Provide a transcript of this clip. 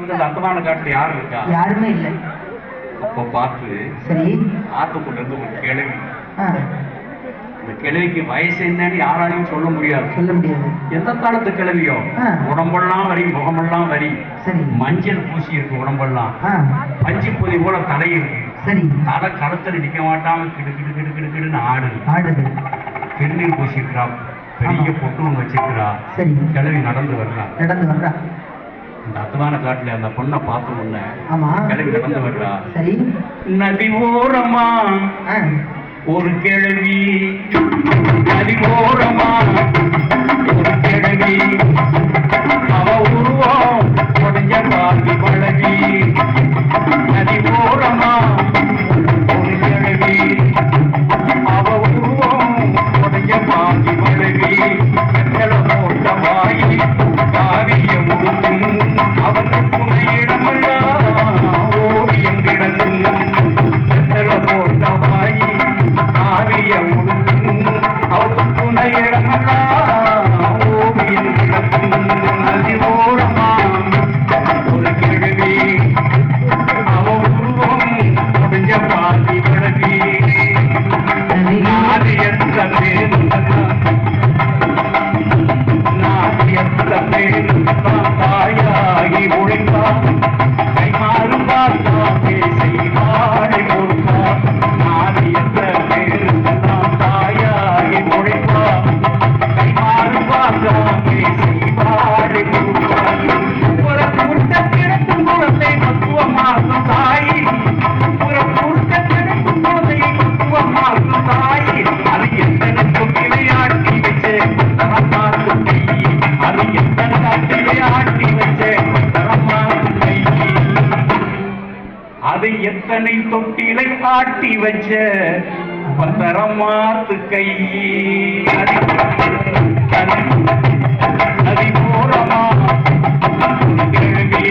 இந்த அத்தமான காட்டுல யாரும் இருக்கா? யாருமே இல்லை. அப்போ பார்த்து சரி ஆத்துக்குள்ள இருந்து ஒரு கிழவி. இந்த கிழவிக்கு வயசு என்னன்னு யாராலையும் சொல்ல முடியாது. எந்த காலத்து கிழவியோ, உடம்பெல்லாம் வரி, முகமெல்லாம் வரி, சரி மஞ்சள் பூசி இருக்கு உடம்பெல்லாம், பஞ்சு பொதி போல தலை இருக்கு. சரி தலை கருத்தல் நிக்க மாட்டாம கிடு கிடு கிடு கிடு கிடுன்னு ஆடுது. திருநீர் பூசி இருக்கிறா, பெரிய பொட்டு ஒன்று வச்சிருக்கிறா. சரி கிழவி நடந்து வர்றா. இந்த அத்தமான காட்டுல அந்த பொண்ணை பார்த்த உடனே கிழவி நடந்து வர்றா. சரி நதி ஓரமா ஒரு கிழவி, நதி ஓரமா ஒரு கிழவி, அவ உருவம் உடஞ்ச பாதி பழகி. நதி ஓரமா ஒரு கிழவி, அவ உருவம் உடஞ்ச பாதி பழகி. கட்டள போட்ட வாயி காவிய முழுக்கும், அவன் துணையிடமெல்லாம் ஓவியம் கிடக்கும். கட்டள போட்ட வாயி காவிய முழுக்கும், அவன் துணையிடமெல்லாம் ஓவியம் கிடக்கும். நதி ஓரமா ஒரு கிழவி, அவ உருவம் உடஞ்ச பாதி பழகி. நாடு எந்த தாயாகி ஒழிப்பா, கைமாறும் பார்த்தா பேசி வாழை கொடுப்பா. நாடு எந்த பேருந்தான் தாயாகி ஒழிப்பா, கைமாறும் பார்த்தா பேசி வாழை கொடுப்பா. ஒரு கூட்ட கிடக்கும் குழந்தை மத்துவமாகும் தாயி, ஒரு கூட்ட கிடக்கும் குழந்தை மத்துவமாகும் தாயி. அது எத்தனைக்கும் விளையாட்டி வச்சு தரமாக்கும் கையி, அது எத்தனை காட்டிலே ஆட்டி வச்சு தரமாக்கும் கையி, அது எத்தனை தொட்டிலை ஆட்டி வச்ச பத்தரமாத்து கையி. நதி போரமா கிழவி,